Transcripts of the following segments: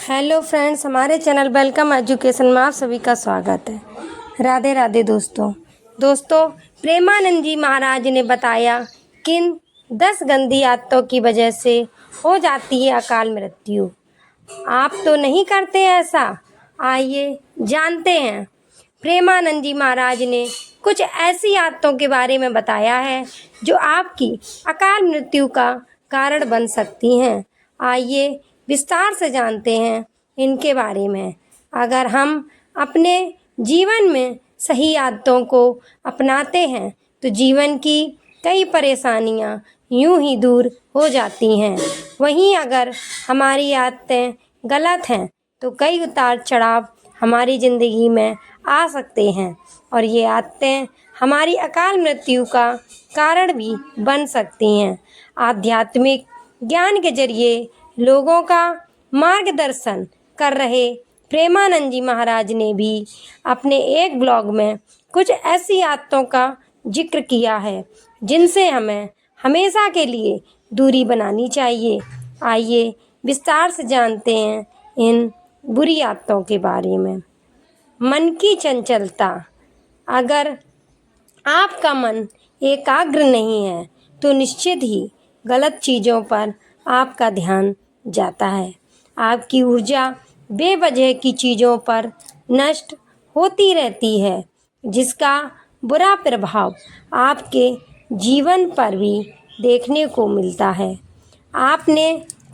Hello friends, हमारे channel welcome education में आप सभी का स्वागत है। राधे राधे दोस्तों प्रेमानंद जी महाराज ने बताया किन 10 गंदी आदतों की वजह से हो जाती है अकाल मृत्यु। आप तो नहीं करते ऐसा? आइए जानते हैं। प्रेमानंद जी महाराज ने कुछ ऐसी आदतों के बारे में बताया है जो आपकी अकाल मृत्यु का कारण बन सकती हैं। आइए विस्तार से जानते हैं इनके बारे में। अगर हम अपने जीवन में सही आदतों को अपनाते हैं तो जीवन की कई परेशानियां यूं ही दूर हो जाती हैं। वहीं अगर हमारी आदतें गलत हैं तो कई उतार चढ़ाव हमारी ज़िंदगी में आ सकते हैं और ये आदतें हमारी अकाल मृत्यु का कारण भी बन सकती हैं। आध्यात्मिक ज्ञान के जरिए लोगों का मार्गदर्शन कर रहे प्रेमानंद जी महाराज ने भी अपने एक ब्लॉग में कुछ ऐसी आदतों का जिक्र किया है जिनसे हमें हमेशा के लिए दूरी बनानी चाहिए। आइए विस्तार से जानते हैं इन बुरी आदतों के बारे में। मन की चंचलता। अगर आपका मन एकाग्र नहीं है तो निश्चित ही गलत चीज़ों पर आपका ध्यान जाता है। आपकी ऊर्जा बेवजह की चीज़ों पर नष्ट होती रहती है जिसका बुरा प्रभाव आपके जीवन पर भी देखने को मिलता है। आपने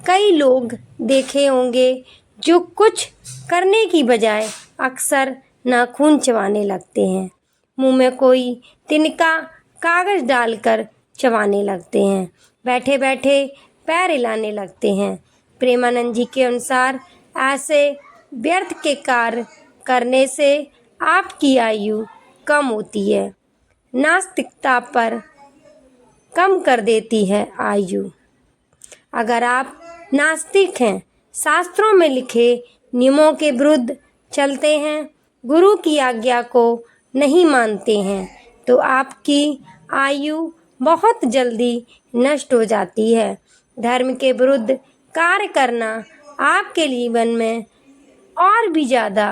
कई लोग देखे होंगे जो कुछ करने की बजाय अक्सर नाखून चबाने लगते हैं, मुंह में कोई तिनका कागज़ डालकर चबाने लगते हैं, बैठे बैठे पैर हिलाने लगते हैं। प्रेमानंद जी के अनुसार ऐसे व्यर्थ के कार्य करने से आपकी आयु कम होती है। नास्तिकता पर कम कर देती है आयु। अगर आप नास्तिक हैं, शास्त्रों में लिखे नियमों के विरुद्ध चलते हैं, गुरु की आज्ञा को नहीं मानते हैं तो आपकी आयु बहुत जल्दी नष्ट हो जाती है। धर्म के विरुद्ध कार्य करना आपके जीवन में और भी ज़्यादा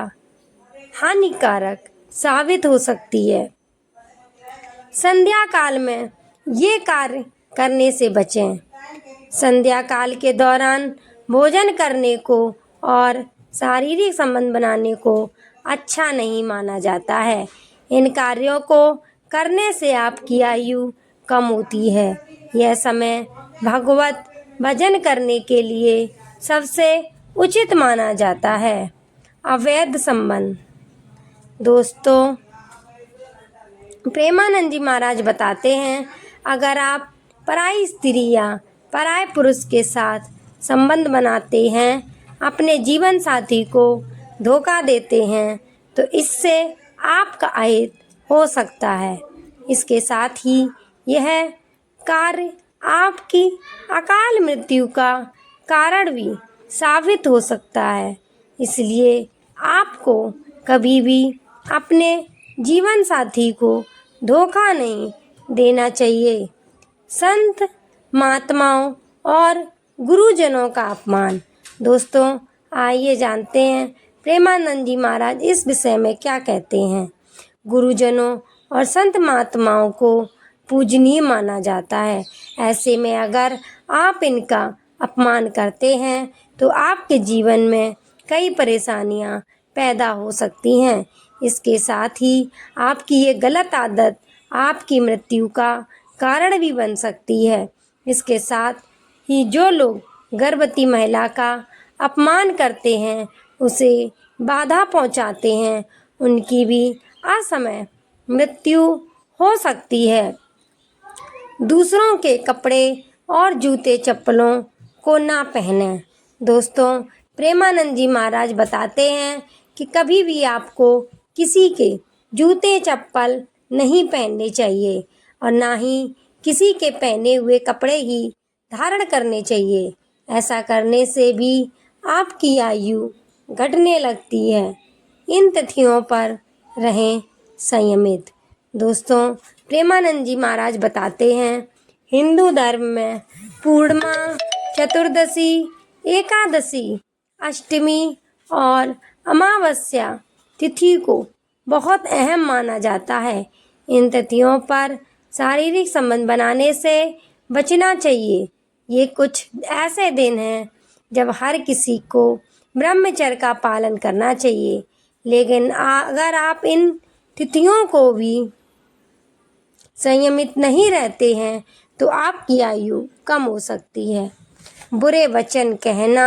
हानिकारक साबित हो सकती है। संध्या काल में ये कार्य करने से बचें। संध्या काल के दौरान भोजन करने को और शारीरिक संबंध बनाने को अच्छा नहीं माना जाता है। इन कार्यों को करने से आपकी आयु कम होती है। यह समय भगवत भजन करने के लिए सबसे उचित माना जाता है। अवैध संबंध। दोस्तों, प्रेमानंद जी महाराज बताते हैं, अगर आप पराई स्त्री या पराये पुरुष के साथ संबंध बनाते हैं, अपने जीवन साथी को धोखा देते हैं तो इससे आपका अहित हो सकता है। इसके साथ ही यह कार्य आपकी अकाल मृत्यु का कारण भी साबित हो सकता है। इसलिए आपको कभी भी अपने जीवन साथी को धोखा नहीं देना चाहिए। संत महात्माओं और गुरुजनों का अपमान। दोस्तों, आइए जानते हैं प्रेमानंद जी महाराज इस विषय में क्या कहते हैं। गुरुजनों और संत महात्माओं को पूजनीय माना जाता है। ऐसे में अगर आप इनका अपमान करते हैं तो आपके जीवन में कई परेशानियां पैदा हो सकती हैं। इसके साथ ही आपकी ये गलत आदत आपकी मृत्यु का कारण भी बन सकती है। इसके साथ ही जो लोग गर्भवती महिला का अपमान करते हैं, उसे बाधा पहुंचाते हैं, उनकी भी असमय मृत्यु हो सकती है। दूसरों के कपड़े और जूते चप्पलों को ना पहनें। दोस्तों, प्रेमानंद जी महाराज बताते हैं कि कभी भी आपको किसी के जूते चप्पल नहीं पहनने चाहिए और ना ही किसी के पहने हुए कपड़े ही धारण करने चाहिए। ऐसा करने से भी आपकी आयु घटने लगती है। इन तिथियों पर रहें संयमित। दोस्तों, प्रेमानंद जी महाराज बताते हैं, हिंदू धर्म में पूर्णिमा, चतुर्दशी, एकादशी अष्टमी और अमावस्या तिथि को बहुत अहम माना जाता है। इन तिथियों पर शारीरिक संबंध बनाने से बचना चाहिए। ये कुछ ऐसे दिन हैं जब हर किसी को ब्रह्मचर्य का पालन करना चाहिए, लेकिन अगर आप इन तिथियों को भी संयमित नहीं रहते हैं तो आपकी आयु कम हो सकती है। बुरे वचन कहना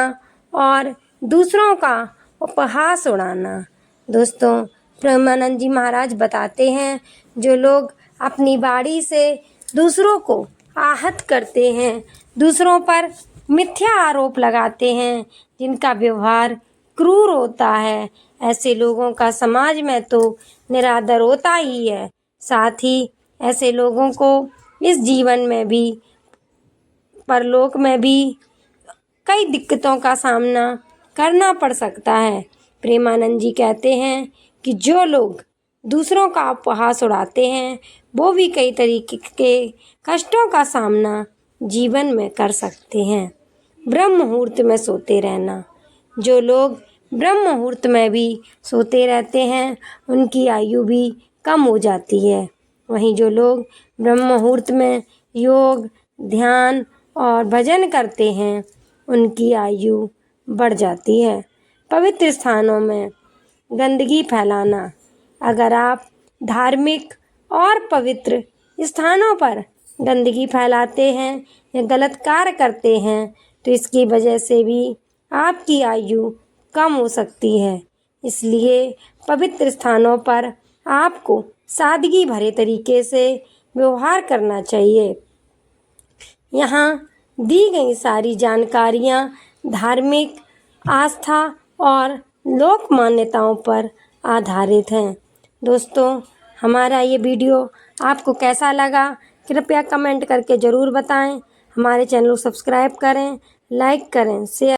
और दूसरों का उपहास उड़ाना। दोस्तों, प्रेमानंद जी महाराज बताते हैं, जो लोग अपनी वाणी से दूसरों को आहत करते हैं, दूसरों पर मिथ्या आरोप लगाते हैं, जिनका व्यवहार क्रूर होता है, ऐसे लोगों का समाज में तो निरादर होता ही है। साथ ही ऐसे लोगों को इस जीवन में भी, परलोक में भी कई दिक्कतों का सामना करना पड़ सकता है। प्रेमानंद जी कहते हैं कि जो लोग दूसरों का उपहास उड़ाते हैं वो भी कई तरीके के कष्टों का सामना जीवन में कर सकते हैं। ब्रह्म मुहूर्त में सोते रहना। जो लोग ब्रह्म मुहूर्त में भी सोते रहते हैं उनकी आयु भी कम हो जाती है। वहीं जो लोग ब्रह्म मुहूर्त में योग, ध्यान और भजन करते हैं उनकी आयु बढ़ जाती है। पवित्र स्थानों में गंदगी फैलाना। अगर आप धार्मिक और पवित्र स्थानों पर गंदगी फैलाते हैं या गलत कार्य करते हैं तो इसकी वजह से भी आपकी आयु कम हो सकती है। इसलिए पवित्र स्थानों पर आपको सादगी भरे तरीके से व्यवहार करना चाहिए। यहाँ दी गई सारी जानकारियाँ धार्मिक आस्था और लोक मान्यताओं पर आधारित हैं। दोस्तों, हमारा ये वीडियो आपको कैसा लगा कृपया कमेंट करके ज़रूर बताएं। हमारे चैनल को सब्सक्राइब करें, लाइक करें, शेयर